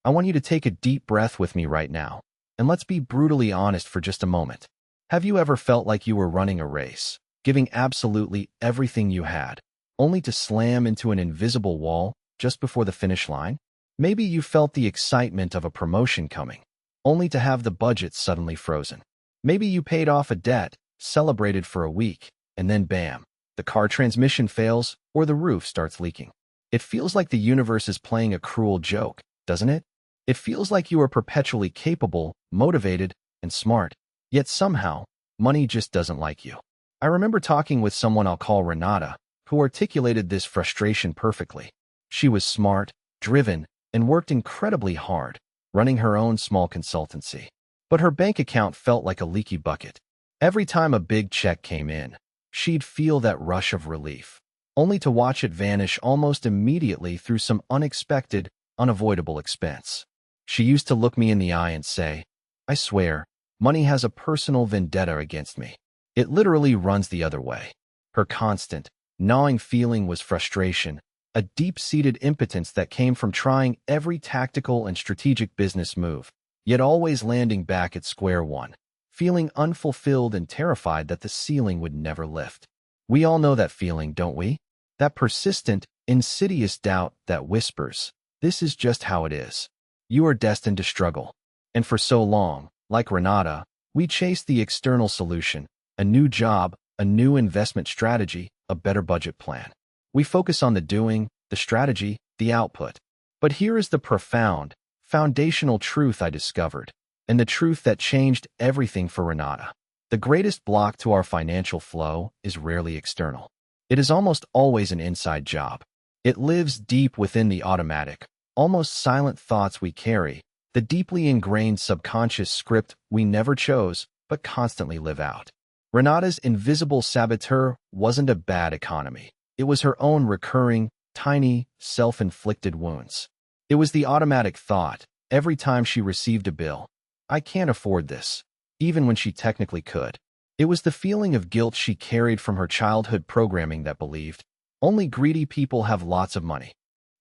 I want you to take a deep breath with me right now, and let's be brutally honest for just a moment. Have you ever felt like you were running a race, giving absolutely everything you had, only to slam into an invisible wall just before the finish line? Maybe you felt the excitement of a promotion coming, only to have the budget suddenly frozen. Maybe you paid off a debt, celebrated for a week, and then bam, the car transmission fails or the roof starts leaking. It feels like the universe is playing a cruel joke, doesn't it? It feels like you are perpetually capable, motivated, and smart, yet somehow, money just doesn't like you. I remember talking with someone I'll call Renata, who articulated this frustration perfectly. She was smart, driven, and worked incredibly hard, running her own small consultancy. But her bank account felt like a leaky bucket. Every time a big check came in, she'd feel that rush of relief, only to watch it vanish almost immediately through some unexpected, unavoidable expense. She used to look me in the eye and say, "I swear, money has a personal vendetta against me. It literally runs the other way." Her constant, gnawing feeling was frustration, a deep-seated impotence that came from trying every tactical and strategic business move, yet always landing back at square one, feeling unfulfilled and terrified that the ceiling would never lift. We all know that feeling, don't we? That persistent, insidious doubt that whispers, "This is just how it is. You are destined to struggle." And for so long, like Renata, we chased the external solution, a new job, a new investment strategy, a better budget plan. We focus on the doing, the strategy, the output. But here is the profound, foundational truth I discovered, and the truth that changed everything for Renata. The greatest block to our financial flow is rarely external. It is almost always an inside job. It lives deep within the automatic, almost silent thoughts we carry, the deeply ingrained subconscious script we never chose but constantly live out. Renata's invisible saboteur wasn't a bad economy. It was her own recurring, tiny, self-inflicted wounds. It was the automatic thought, every time she received a bill, "I can't afford this," even when she technically could. It was the feeling of guilt she carried from her childhood programming that believed, "Only greedy people have lots of money."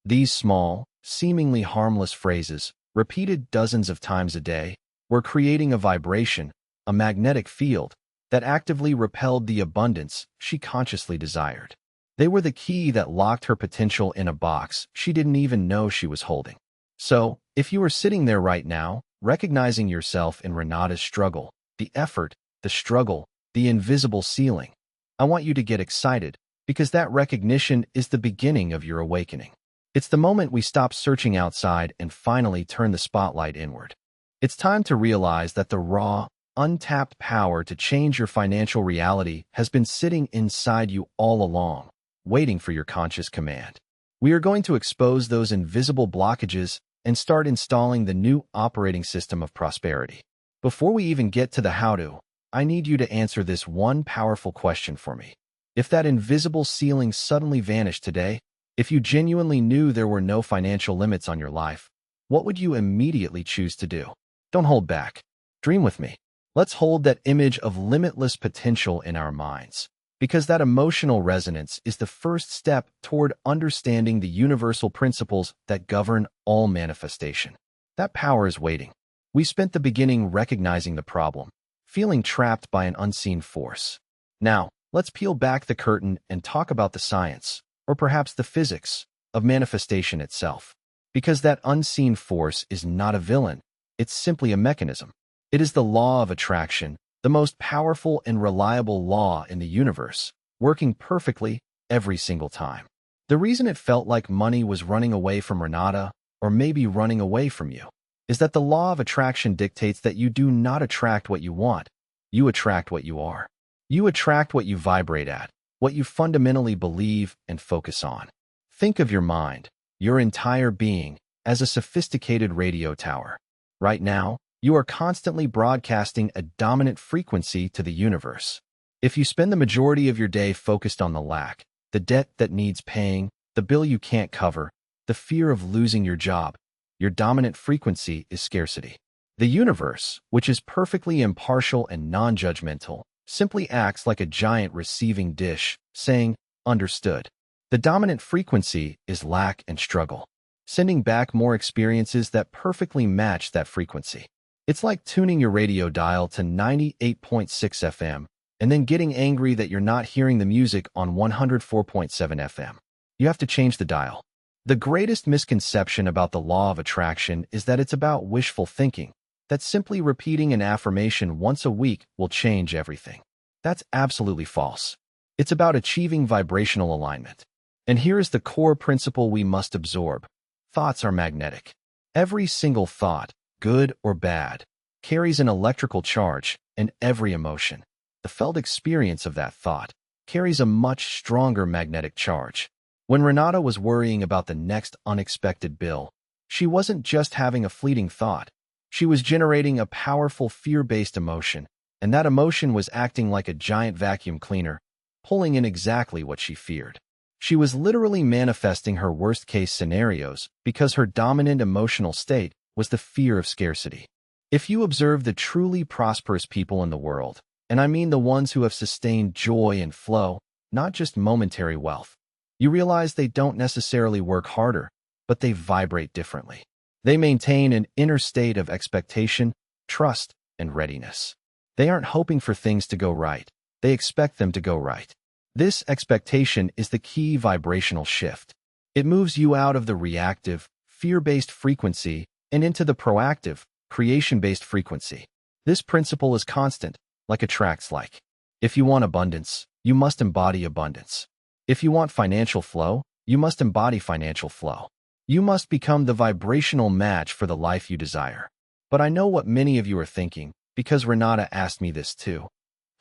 These small, seemingly harmless phrases, repeated dozens of times a day, were creating a vibration, a magnetic field, that actively repelled the abundance she consciously desired. They were the key that locked her potential in a box she didn't even know she was holding. So, if you are sitting there right now, recognizing yourself in Renata's struggle, the effort, the struggle, the invisible ceiling, I want you to get excited, because that recognition is the beginning of your awakening. It's the moment we stop searching outside and finally turn the spotlight inward. It's time to realize that the raw, untapped power to change your financial reality has been sitting inside you all along, waiting for your conscious command. We are going to expose those invisible blockages and start installing the new operating system of prosperity. Before we even get to the how-to, I need you to answer this one powerful question for me. If that invisible ceiling suddenly vanished today, if you genuinely knew there were no financial limits on your life, what would you immediately choose to do? Don't hold back. Dream with me. Let's hold that image of limitless potential in our minds, because that emotional resonance is the first step toward understanding the universal principles that govern all manifestation. That power is waiting. We spent the beginning recognizing the problem, feeling trapped by an unseen force. Now, let's peel back the curtain and talk about the science, or perhaps the physics, of manifestation itself. Because that unseen force is not a villain, it's simply a mechanism. It is the law of attraction, the most powerful and reliable law in the universe, working perfectly every single time. The reason it felt like money was running away from Renata, or maybe running away from you, is that the law of attraction dictates that you do not attract what you want, you attract what you are. You attract what you vibrate at, what you fundamentally believe and focus on. Think of your mind, your entire being, as a sophisticated radio tower. Right now, you are constantly broadcasting a dominant frequency to the universe. If you spend the majority of your day focused on the lack, the debt that needs paying, the bill you can't cover, the fear of losing your job, your dominant frequency is scarcity. The universe, which is perfectly impartial and non-judgmental, simply acts like a giant receiving dish, saying, "Understood." The dominant frequency is lack and struggle. sending back more experiences that perfectly match that frequency. It's like tuning your radio dial to 98.6 FM and then getting angry that you're not hearing the music on 104.7 FM. You have to change the dial. The greatest misconception about the law of attraction is that it's about wishful thinking, that simply repeating an affirmation once a week will change everything. That's absolutely false. It's about achieving vibrational alignment. And here is the core principle we must absorb. Thoughts are magnetic. Every single thought, good or bad, carries an electrical charge, and every emotion, the felt experience of that thought, carries a much stronger magnetic charge. When Renata was worrying about the next unexpected bill, she wasn't just having a fleeting thought. She was generating a powerful fear-based emotion, and that emotion was acting like a giant vacuum cleaner, pulling in exactly what she feared. She was literally manifesting her worst-case scenarios because her dominant emotional state was the fear of scarcity. If you observe the truly prosperous people in the world, and I mean the ones who have sustained joy and flow, not just momentary wealth, you realize they don't necessarily work harder, but they vibrate differently. They maintain an inner state of expectation, trust, and readiness. They aren't hoping for things to go right. They expect them to go right. This expectation is the key vibrational shift. It moves you out of the reactive, fear-based frequency and into the proactive, creation-based frequency. This principle is constant, like attracts like. If you want abundance, you must embody abundance. If you want financial flow, you must embody financial flow. You must become the vibrational match for the life you desire. But I know what many of you are thinking, because Renata asked me this too.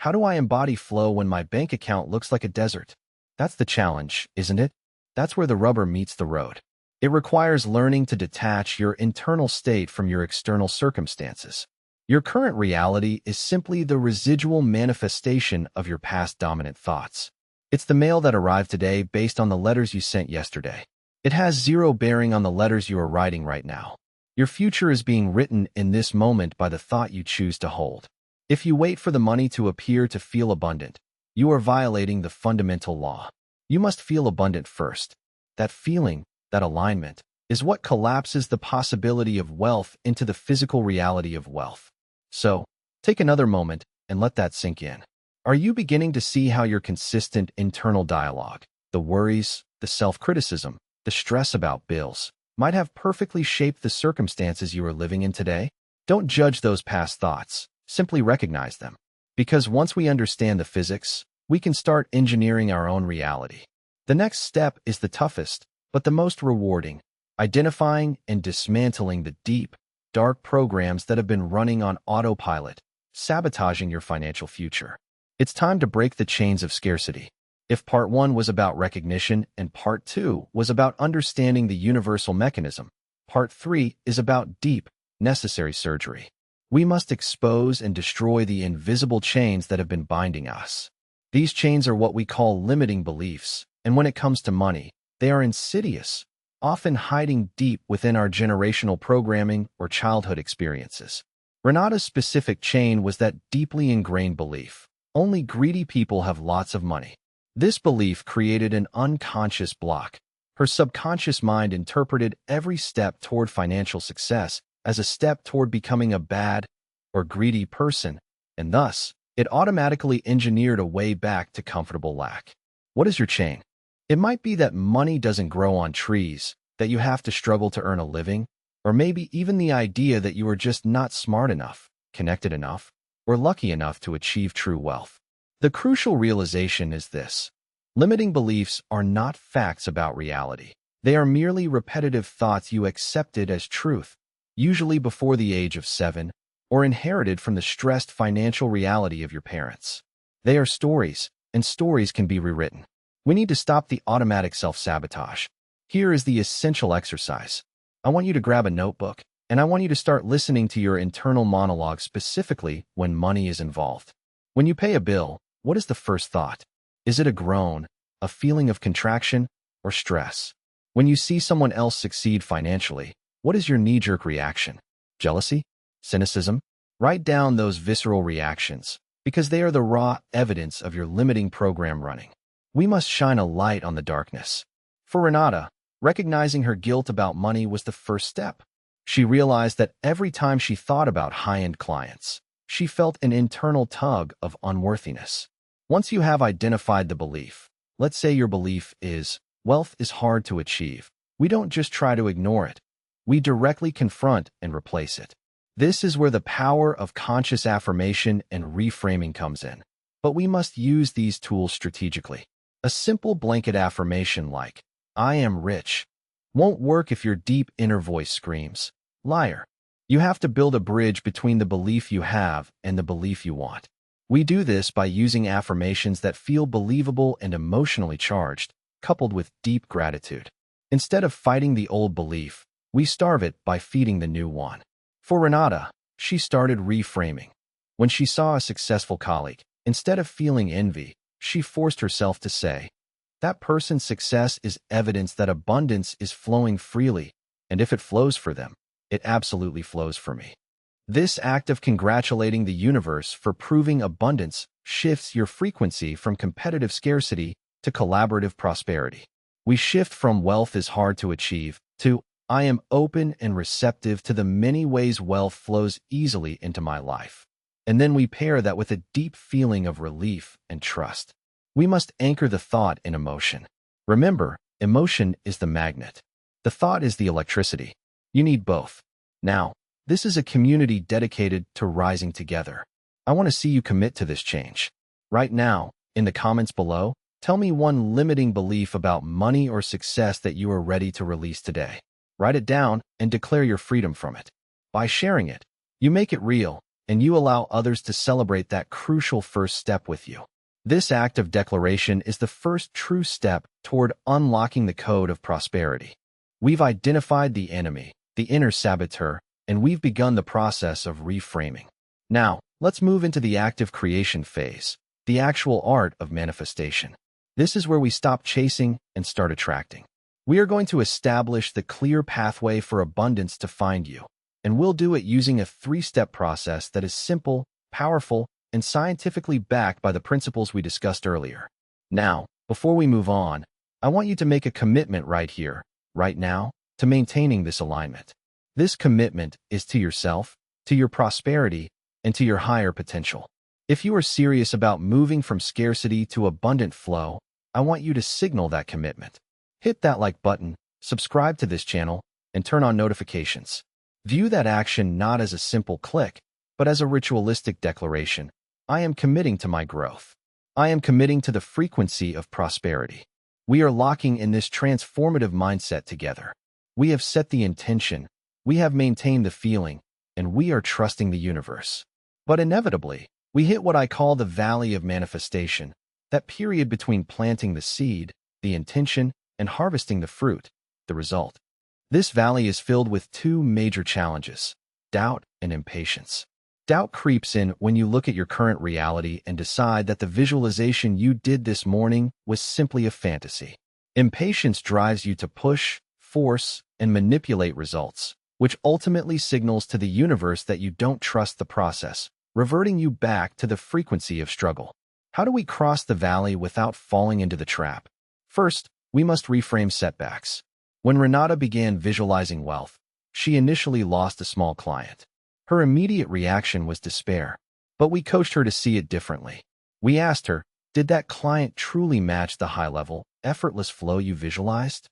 How do I embody flow when my bank account looks like a desert? That's the challenge, isn't it? That's where the rubber meets the road. It requires learning to detach your internal state from your external circumstances. Your current reality is simply the residual manifestation of your past dominant thoughts. It's the mail that arrived today based on the letters you sent yesterday. It has zero bearing on the letters you are writing right now. Your future is being written in this moment by the thought you choose to hold. If you wait for the money to appear to feel abundant, you are violating the fundamental law. You must feel abundant first. That feeling, that alignment, is what collapses the possibility of wealth into the physical reality of wealth. So, take another moment and let that sink in. Are you beginning to see how your consistent internal dialogue, the worries, the self-criticism, the stress about bills, might have perfectly shaped the circumstances you are living in today? Don't judge those past thoughts. Simply recognize them. Because once we understand the physics, we can start engineering our own reality. The next step is the toughest, but the most rewarding: identifying and dismantling the deep, dark programs that have been running on autopilot, sabotaging your financial future. It's time to break the chains of scarcity. If part 1 was about recognition and part 2 was about understanding the universal mechanism, part 3 is about deep, necessary surgery. We must expose and destroy the invisible chains that have been binding us. These chains are what we call limiting beliefs, and when it comes to money, they are insidious, often hiding deep within our generational programming or childhood experiences. Renata's specific chain was that deeply ingrained belief: only greedy people have lots of money. This belief created an unconscious block. Her subconscious mind interpreted every step toward financial success as a step toward becoming a bad or greedy person, and thus, it automatically engineered a way back to comfortable lack. What is your chain? It might be that money doesn't grow on trees, that you have to struggle to earn a living, or maybe even the idea that you are just not smart enough, connected enough, or lucky enough to achieve true wealth. The crucial realization is this: limiting beliefs are not facts about reality. They are merely repetitive thoughts you accepted as truth, usually before the age of 7, or inherited from the stressed financial reality of your parents. They are stories, and stories can be rewritten. We need to stop the automatic self-sabotage. Here is the essential exercise. I want you to grab a notebook, and I want you to start listening to your internal monologue specifically when money is involved. When you pay a bill, what is the first thought? Is it a groan, a feeling of contraction, or stress? When you see someone else succeed financially, what is your knee-jerk reaction? Jealousy? Cynicism? Write down those visceral reactions, because they are the raw evidence of your limiting program running. We must shine a light on the darkness. For Renata, Recognizing her guilt about money was the first step. She realized that every time she thought about high-end clients, she felt an internal tug of unworthiness. Once you have identified the belief, let's say your belief is, wealth is hard to achieve, we don't just try to ignore it. We directly confront and replace it. This is where the power of conscious affirmation and reframing comes in. But we must use these tools strategically. A simple blanket affirmation like, I am rich, won't work if your deep inner voice screams, liar. You have to build a bridge between the belief you have and the belief you want. We do this by using affirmations that feel believable and emotionally charged, coupled with deep gratitude. Instead of fighting the old belief, we starve it by feeding the new one. For Renata, she started reframing. When she saw a successful colleague, instead of feeling envy, she forced herself to say, that person's success is evidence that abundance is flowing freely, and if it flows for them, it absolutely flows for me. This act of congratulating the universe for proving abundance shifts your frequency from competitive scarcity to collaborative prosperity. We shift from wealth is hard to achieve to I am open and receptive to the many ways wealth flows easily into my life. And then we pair that with a deep feeling of relief and trust. We must anchor the thought in emotion. Remember, emotion is the magnet. The thought is the electricity. You need both. Now, this is a community dedicated to rising together. I want to see you commit to this change. Right now, in the comments below, tell me one limiting belief about money or success that you are ready to release today. Write it down and declare your freedom from it. By sharing it, you make it real, and you allow others to celebrate that crucial first step with you. This act of declaration is the first true step toward unlocking the code of prosperity. We've identified the enemy, the inner saboteur, and we've begun the process of reframing. Now, let's move into the active creation phase, the actual art of manifestation. This is where we stop chasing and start attracting. We are going to establish the clear pathway for abundance to find you, and we'll do it using a 3-step process that is simple, powerful, and scientifically backed by the principles we discussed earlier. Now, before we move on, I want you to make a commitment right here, right now, to maintaining this alignment. This commitment is to yourself, to your prosperity, and to your higher potential. If you are serious about moving from scarcity to abundant flow, I want you to signal that commitment. Hit that like button, subscribe to this channel, and turn on notifications. View that action not as a simple click, but as a ritualistic declaration. I am committing to my growth. I am committing to the frequency of prosperity. We are locking in this transformative mindset together. We have set the intention, we have maintained the feeling, and we are trusting the universe. But inevitably, we hit what I call the valley of manifestation, that period between planting the seed, the intention, and harvesting the fruit, the result. This valley is filled with 2 major challenges, doubt and impatience. Doubt creeps in when you look at your current reality and decide that the visualization you did this morning was simply a fantasy. Impatience drives you to push, force, and manipulate results, which ultimately signals to the universe that you don't trust the process, reverting you back to the frequency of struggle. How do we cross the valley without falling into the trap? First, we must reframe setbacks. When Renata began visualizing wealth, she initially lost a small client. Her immediate reaction was despair, but we coached her to see it differently. We asked her, did that client truly match the high-level, effortless flow you visualized?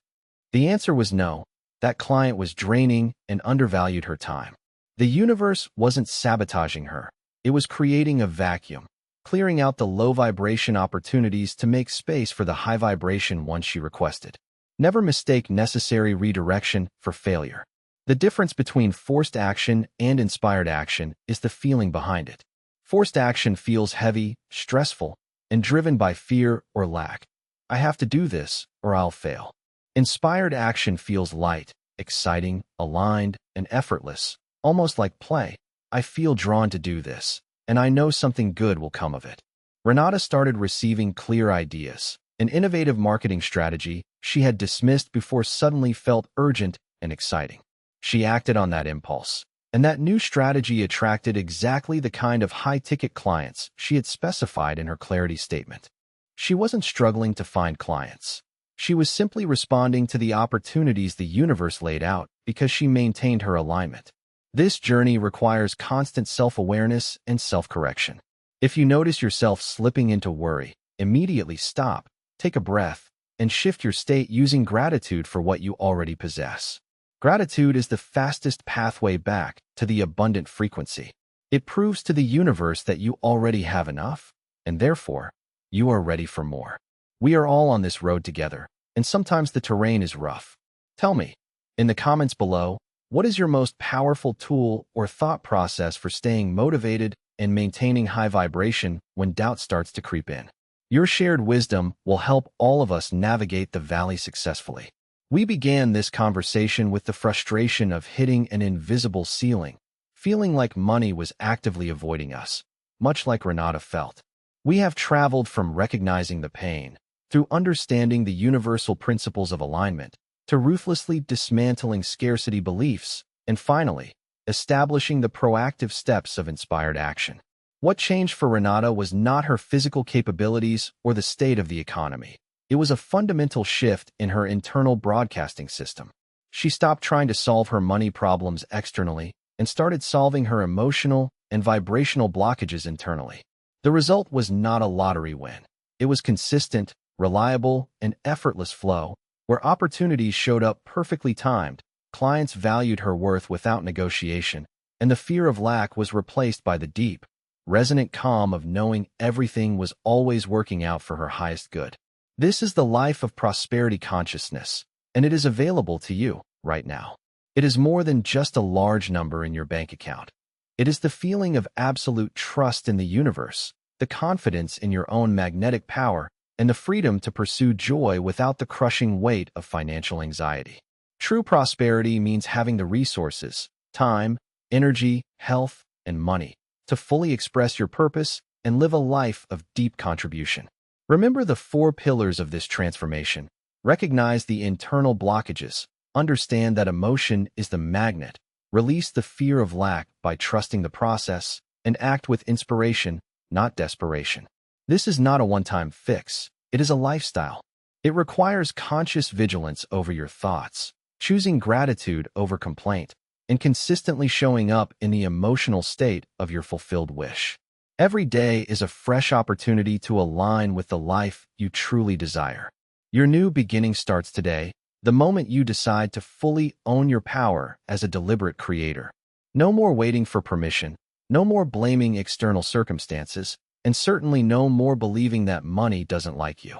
The answer was no. That client was draining and undervalued her time. The universe wasn't sabotaging her. It was creating a vacuum, clearing out the low-vibration opportunities to make space for the high-vibration ones she requested. Never mistake necessary redirection for failure. The difference between forced action and inspired action is the feeling behind it. Forced action feels heavy, stressful, and driven by fear or lack. I have to do this, or I'll fail. Inspired action feels light, exciting, aligned, and effortless, almost like play. I feel drawn to do this, and I know something good will come of it. Renata started receiving clear ideas, an innovative marketing strategy she had dismissed before suddenly felt urgent and exciting. She acted on that impulse, and that new strategy attracted exactly the kind of high-ticket clients she had specified in her clarity statement. She wasn't struggling to find clients. She was simply responding to the opportunities the universe laid out because she maintained her alignment. This journey requires constant self-awareness and self-correction. If you notice yourself slipping into worry, immediately stop, take a breath, and shift your state using gratitude for what you already possess. Gratitude is the fastest pathway back to the abundant frequency. It proves to the universe that you already have enough, and therefore, you are ready for more. We are all on this road together, and sometimes the terrain is rough. Tell me, in the comments below, what is your most powerful tool or thought process for staying motivated and maintaining high vibration when doubt starts to creep in? Your shared wisdom will help all of us navigate the valley successfully. We began this conversation with the frustration of hitting an invisible ceiling, feeling like money was actively avoiding us, much like Renata felt. We have traveled from recognizing the pain, through understanding the universal principles of alignment, to ruthlessly dismantling scarcity beliefs, and finally, establishing the proactive steps of inspired action. What changed for Renata was not her physical capabilities or the state of the economy. It was a fundamental shift in her internal broadcasting system. She stopped trying to solve her money problems externally and started solving her emotional and vibrational blockages internally. The result was not a lottery win. It was consistent, reliable, and effortless flow, where opportunities showed up perfectly timed, clients valued her worth without negotiation, and the fear of lack was replaced by the deep, resonant calm of knowing everything was always working out for her highest good. This is the life of prosperity consciousness, and it is available to you right now. It is more than just a large number in your bank account. It is the feeling of absolute trust in the universe, the confidence in your own magnetic power, and the freedom to pursue joy without the crushing weight of financial anxiety. True prosperity means having the resources, time, energy, health, and money to fully express your purpose and live a life of deep contribution. Remember the 4 pillars of this transformation. Recognize the internal blockages. Understand that emotion is the magnet. Release the fear of lack by trusting the process, and act with inspiration, not desperation. This is not a one-time fix. It is a lifestyle. It requires conscious vigilance over your thoughts, choosing gratitude over complaint, and consistently showing up in the emotional state of your fulfilled wish. Every day is a fresh opportunity to align with the life you truly desire. Your new beginning starts today, the moment you decide to fully own your power as a deliberate creator. No more waiting for permission, no more blaming external circumstances, and certainly no more believing that money doesn't like you.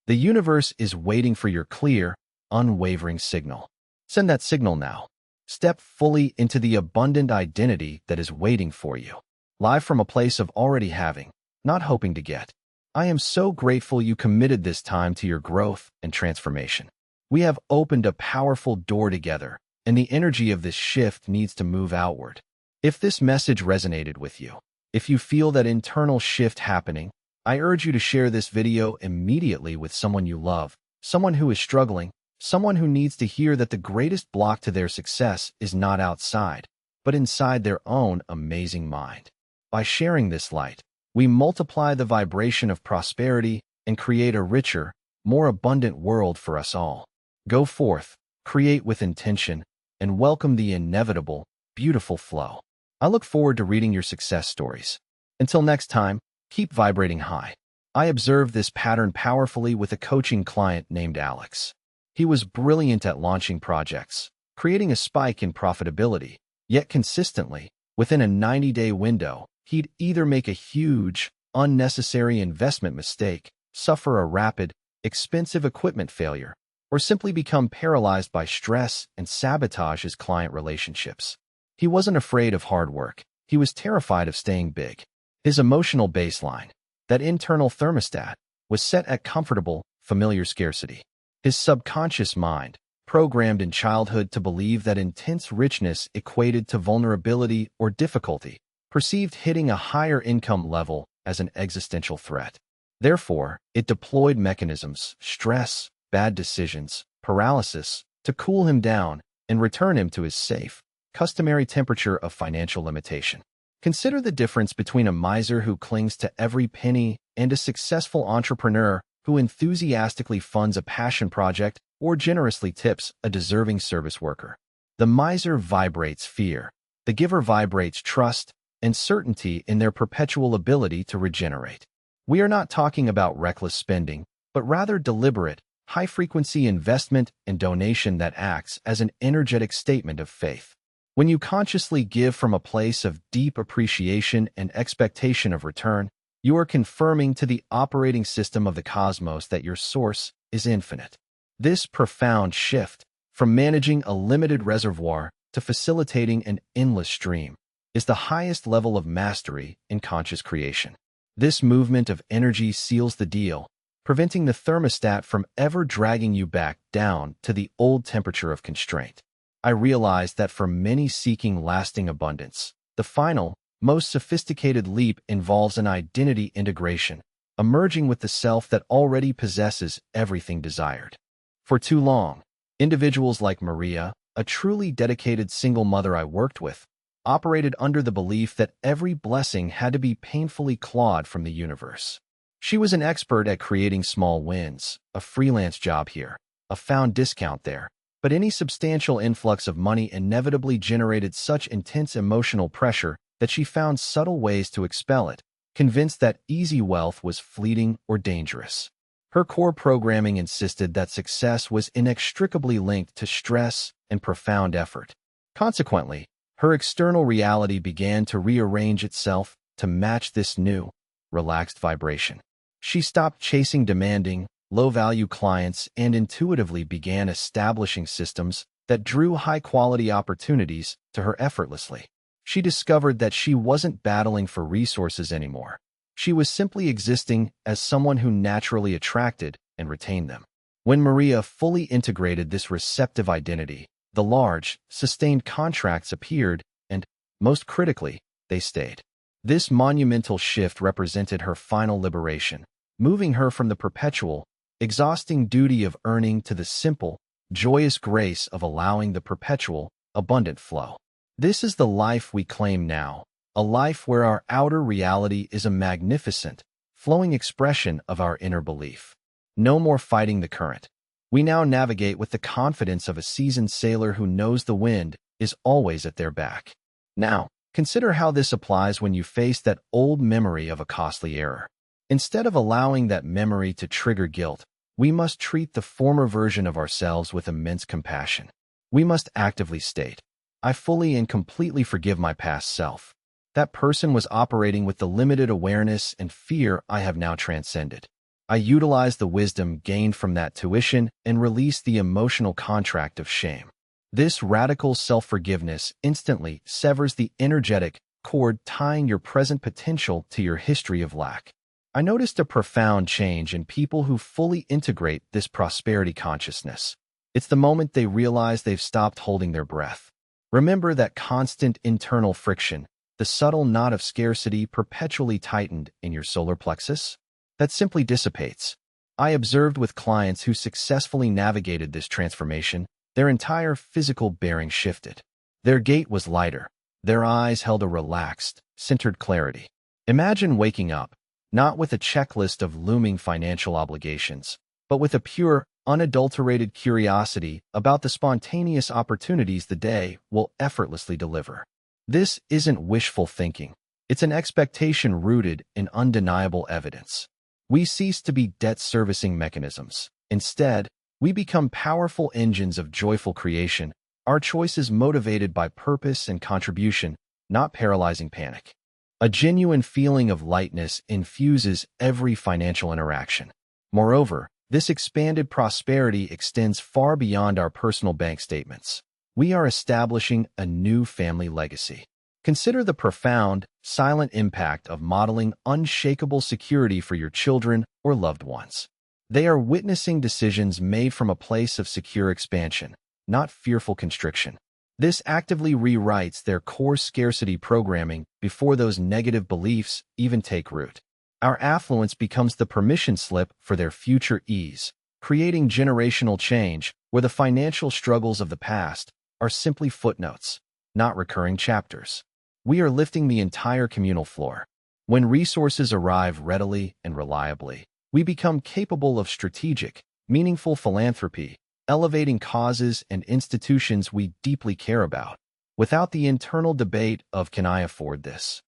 The universe is waiting for your clear, unwavering signal. Send that signal now. Step fully into the abundant identity that is waiting for you. Live from a place of already having, not hoping to get. I am so grateful you committed this time to your growth and transformation. We have opened a powerful door together, and the energy of this shift needs to move outward. If this message resonated with you, if you feel that internal shift happening, I urge you to share this video immediately with someone you love, someone who is struggling, someone who needs to hear that the greatest block to their success is not outside, but inside their own amazing mind. By sharing this light, we multiply the vibration of prosperity and create a richer, more abundant world for us all. Go forth, create with intention, and welcome the inevitable, beautiful flow. I look forward to reading your success stories. Until next time, keep vibrating high. I observed this pattern powerfully with a coaching client named Alex. He was brilliant at launching projects, creating a spike in profitability, yet consistently, within a 90-day window, he'd either make a huge, unnecessary investment mistake, suffer a rapid, expensive equipment failure, or simply become paralyzed by stress and sabotage his client relationships. He wasn't afraid of hard work. He was terrified of staying big. His emotional baseline, that internal thermostat, was set at comfortable, familiar scarcity. His subconscious mind, programmed in childhood to believe that intense richness equated to vulnerability or difficulty, perceived hitting a higher income level as an existential threat. Therefore, it deployed mechanisms, stress, bad decisions, paralysis, to cool him down and return him to his safe, customary temperature of financial limitation. Consider the difference between a miser who clings to every penny and a successful entrepreneur who enthusiastically funds a passion project or generously tips a deserving service worker. The miser vibrates fear. The giver vibrates trust and certainty in their perpetual ability to regenerate. We are not talking about reckless spending, but rather deliberate, high-frequency investment and donation that acts as an energetic statement of faith. When you consciously give from a place of deep appreciation and expectation of return, you are confirming to the operating system of the cosmos that your source is infinite. This profound shift, from managing a limited reservoir to facilitating an endless stream, is the highest level of mastery in conscious creation. This movement of energy seals the deal, preventing the thermostat from ever dragging you back down to the old temperature of constraint. I realized that for many seeking lasting abundance, the final, most sophisticated leap involves an identity integration, emerging with the self that already possesses everything desired. For too long, individuals like Maria, a truly dedicated single mother I worked with, operated under the belief that every blessing had to be painfully clawed from the universe. She was an expert at creating small wins, a freelance job here, a found discount there, but any substantial influx of money inevitably generated such intense emotional pressure that she found subtle ways to expel it, convinced that easy wealth was fleeting or dangerous. Her core programming insisted that success was inextricably linked to stress and profound effort. Consequently, her external reality began to rearrange itself to match this new, relaxed vibration. She stopped chasing demanding, low-value clients and intuitively began establishing systems that drew high-quality opportunities to her effortlessly. She discovered that she wasn't battling for resources anymore. She was simply existing as someone who naturally attracted and retained them. When Maria fully integrated this receptive identity, the large, sustained contracts appeared and, most critically, they stayed. This monumental shift represented her final liberation, moving her from the perpetual, exhausting duty of earning to the simple, joyous grace of allowing the perpetual, abundant flow. This is the life we claim now, a life where our outer reality is a magnificent, flowing expression of our inner belief. No more fighting the current. We now navigate with the confidence of a seasoned sailor who knows the wind is always at their back. Now, consider how this applies when you face that old memory of a costly error. Instead of allowing that memory to trigger guilt, we must treat the former version of ourselves with immense compassion. We must actively state, I fully and completely forgive my past self. That person was operating with the limited awareness and fear I have now transcended. I utilize the wisdom gained from that tuition and release the emotional contract of shame. This radical self-forgiveness instantly severs the energetic cord tying your present potential to your history of lack. I noticed a profound change in people who fully integrate this prosperity consciousness. It's the moment they realize they've stopped holding their breath. Remember that constant internal friction, the subtle knot of scarcity perpetually tightened in your solar plexus? That simply dissipates. I observed with clients who successfully navigated this transformation, their entire physical bearing shifted. Their gait was lighter. Their eyes held a relaxed, centered clarity. Imagine waking up, not with a checklist of looming financial obligations, but with a pure, unadulterated curiosity about the spontaneous opportunities the day will effortlessly deliver. This isn't wishful thinking. It's an expectation rooted in undeniable evidence. We cease to be debt-servicing mechanisms. Instead, we become powerful engines of joyful creation, our choices motivated by purpose and contribution, not paralyzing panic. A genuine feeling of lightness infuses every financial interaction. Moreover, this expanded prosperity extends far beyond our personal bank statements. We are establishing a new family legacy. Consider the profound, silent impact of modeling unshakable security for your children or loved ones. They are witnessing decisions made from a place of secure expansion, not fearful constriction. This actively rewrites their core scarcity programming before those negative beliefs even take root. Our affluence becomes the permission slip for their future ease, creating generational change where the financial struggles of the past are simply footnotes, not recurring chapters. We are lifting the entire communal floor. When resources arrive readily and reliably, we become capable of strategic, meaningful philanthropy, elevating causes and institutions we deeply care about, without the internal debate of "can I afford this?"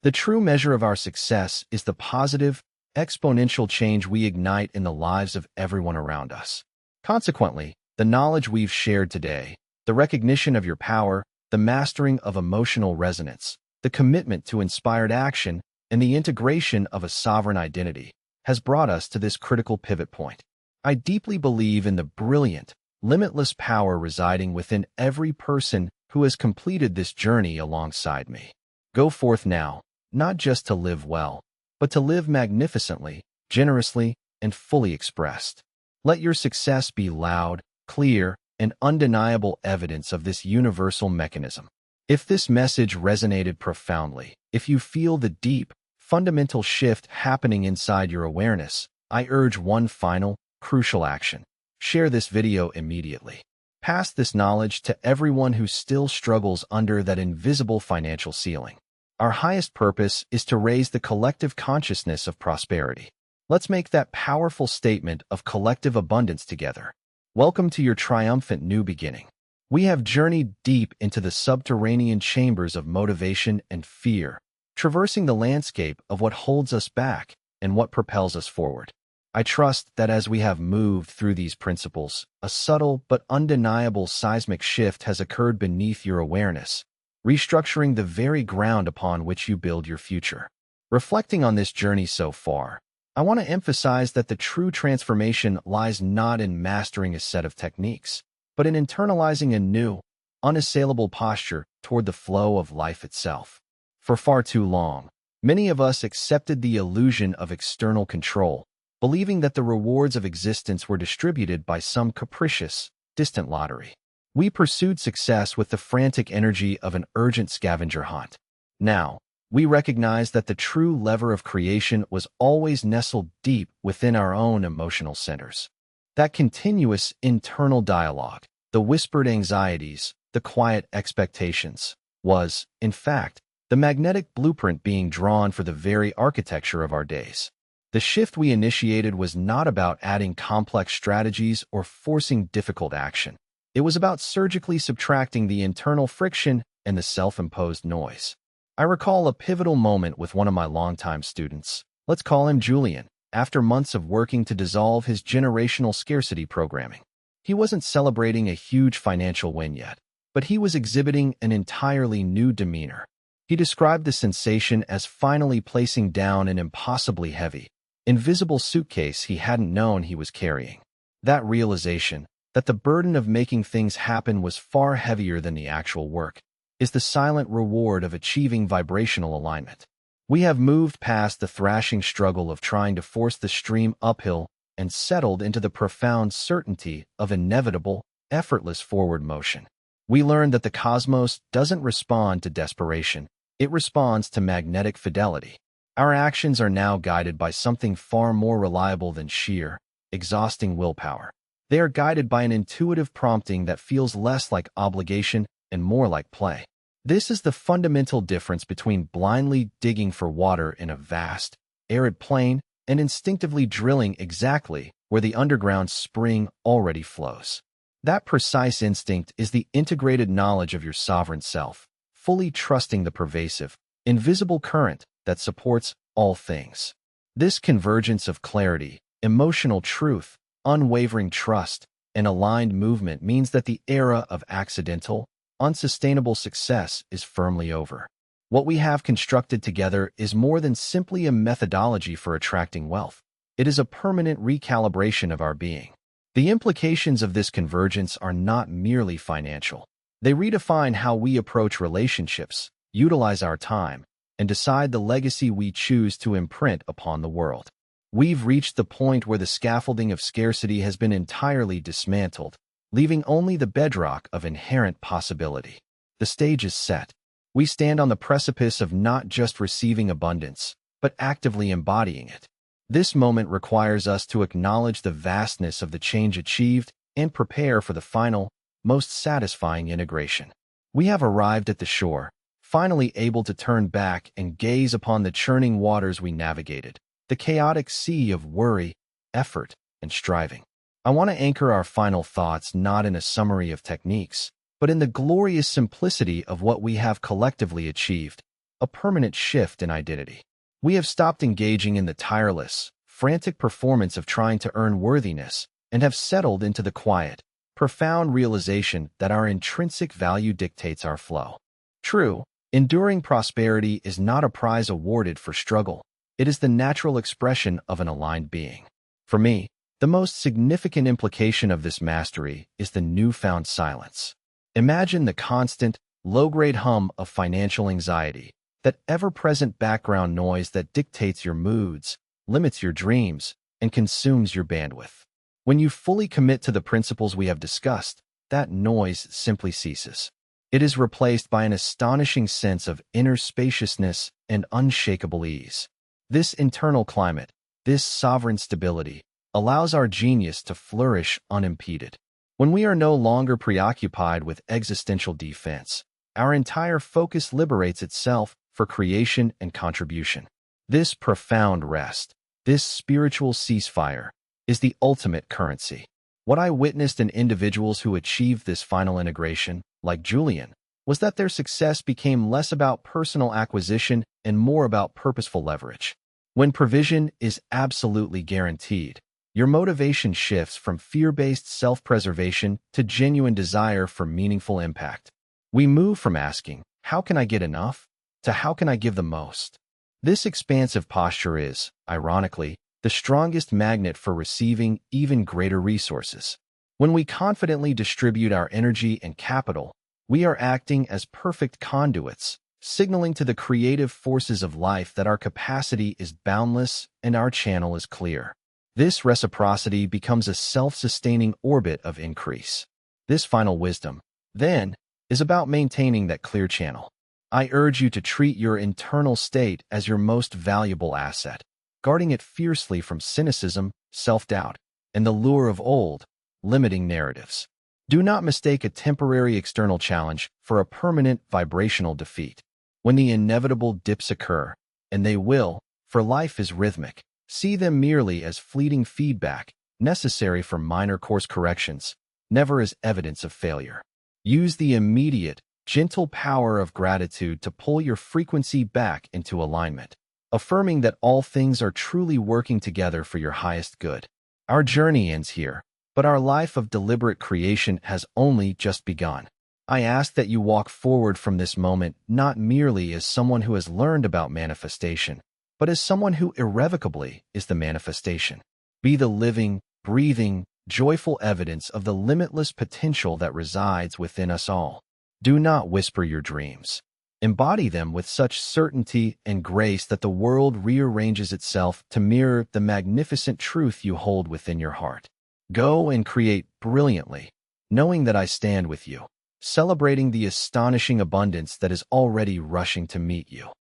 The true measure of our success is the positive, exponential change we ignite in the lives of everyone around us. Consequently, the knowledge we've shared today, the recognition of your power, the mastering of emotional resonance, the commitment to inspired action, and the integration of a sovereign identity, has brought us to this critical pivot point. I deeply believe in the brilliant, limitless power residing within every person who has completed this journey alongside me. Go forth now, not just to live well, but to live magnificently, generously, and fully expressed. Let your success be loud, clear, and undeniable evidence of this universal mechanism. If this message resonated profoundly, if you feel the deep, fundamental shift happening inside your awareness, I urge one final, crucial action. Share this video immediately. Pass this knowledge to everyone who still struggles under that invisible financial ceiling. Our highest purpose is to raise the collective consciousness of prosperity. Let's make that powerful statement of collective abundance together. Welcome to your triumphant new beginning. We have journeyed deep into the subterranean chambers of motivation and fear, traversing the landscape of what holds us back and what propels us forward. I trust that as we have moved through these principles, a subtle but undeniable seismic shift has occurred beneath your awareness, restructuring the very ground upon which you build your future. Reflecting on this journey so far, I want to emphasize that the true transformation lies not in mastering a set of techniques, but in internalizing a new, unassailable posture toward the flow of life itself. For far too long, many of us accepted the illusion of external control, believing that the rewards of existence were distributed by some capricious, distant lottery. We pursued success with the frantic energy of an urgent scavenger hunt. Now, we recognize that the true lever of creation was always nestled deep within our own emotional centers. That continuous internal dialogue, the whispered anxieties, the quiet expectations, was, in fact, the magnetic blueprint being drawn for the very architecture of our days. The shift we initiated was not about adding complex strategies or forcing difficult action. It was about surgically subtracting the internal friction and the self-imposed noise. I recall a pivotal moment with one of my longtime students. Let's call him Julian. After months of working to dissolve his generational scarcity programming, he wasn't celebrating a huge financial win yet, but he was exhibiting an entirely new demeanor. He described the sensation as finally placing down an impossibly heavy, invisible suitcase he hadn't known he was carrying. That realization, that the burden of making things happen was far heavier than the actual work, is the silent reward of achieving vibrational alignment. We have moved past the thrashing struggle of trying to force the stream uphill and settled into the profound certainty of inevitable, effortless forward motion. We learned that the cosmos doesn't respond to desperation, it responds to magnetic fidelity. Our actions are now guided by something far more reliable than sheer, exhausting willpower. They are guided by an intuitive prompting that feels less like obligation and more like play. This is the fundamental difference between blindly digging for water in a vast, arid plain and instinctively drilling exactly where the underground spring already flows. That precise instinct is the integrated knowledge of your sovereign self, fully trusting the pervasive, invisible current that supports all things. This convergence of clarity, emotional truth, unwavering trust, and aligned movement means that the era of accidental, unsustainable success is firmly over. What we have constructed together is more than simply a methodology for attracting wealth. It is a permanent recalibration of our being. The implications of this convergence are not merely financial. They redefine how we approach relationships, utilize our time, and decide the legacy we choose to imprint upon the world. We've reached the point where the scaffolding of scarcity has been entirely dismantled, leaving only the bedrock of inherent possibility. The stage is set. We stand on the precipice of not just receiving abundance, but actively embodying it. This moment requires us to acknowledge the vastness of the change achieved and prepare for the final, most satisfying integration. We have arrived at the shore, finally able to turn back and gaze upon the churning waters we navigated, the chaotic sea of worry, effort, and striving. I want to anchor our final thoughts not in a summary of techniques, but in the glorious simplicity of what we have collectively achieved, a permanent shift in identity. We have stopped engaging in the tireless, frantic performance of trying to earn worthiness and have settled into the quiet, profound realization that our intrinsic value dictates our flow. True, enduring prosperity is not a prize awarded for struggle. It is the natural expression of an aligned being. For me, the most significant implication of this mastery is the newfound silence. Imagine the constant, low-grade hum of financial anxiety, that ever-present background noise that dictates your moods, limits your dreams, and consumes your bandwidth. When you fully commit to the principles we have discussed, that noise simply ceases. It is replaced by an astonishing sense of inner spaciousness and unshakable ease. This internal climate, this sovereign stability, allows our genius to flourish unimpeded. When we are no longer preoccupied with existential defense, our entire focus liberates itself for creation and contribution. This profound rest, this spiritual ceasefire, is the ultimate currency. What I witnessed in individuals who achieved this final integration, like Julian, was that their success became less about personal acquisition and more about purposeful leverage. When provision is absolutely guaranteed, your motivation shifts from fear-based self-preservation to genuine desire for meaningful impact. We move from asking, "How can I get enough?" to "How can I give the most?" This expansive posture is, ironically, the strongest magnet for receiving even greater resources. When we confidently distribute our energy and capital, we are acting as perfect conduits, signaling to the creative forces of life that our capacity is boundless and our channel is clear. This reciprocity becomes a self-sustaining orbit of increase. This final wisdom, then, is about maintaining that clear channel. I urge you to treat your internal state as your most valuable asset, guarding it fiercely from cynicism, self-doubt, and the lure of old, limiting narratives. Do not mistake a temporary external challenge for a permanent vibrational defeat. When the inevitable dips occur, and they will, for life is rhythmic, see them merely as fleeting feedback, necessary for minor course corrections, never as evidence of failure. Use the immediate, gentle power of gratitude to pull your frequency back into alignment, affirming that all things are truly working together for your highest good. Our journey ends here, but our life of deliberate creation has only just begun. I ask that you walk forward from this moment not merely as someone who has learned about manifestation, but as someone who irrevocably is the manifestation. Be the living, breathing, joyful evidence of the limitless potential that resides within us all. Do not whisper your dreams. Embody them with such certainty and grace that the world rearranges itself to mirror the magnificent truth you hold within your heart. Go and create brilliantly, knowing that I stand with you, celebrating the astonishing abundance that is already rushing to meet you.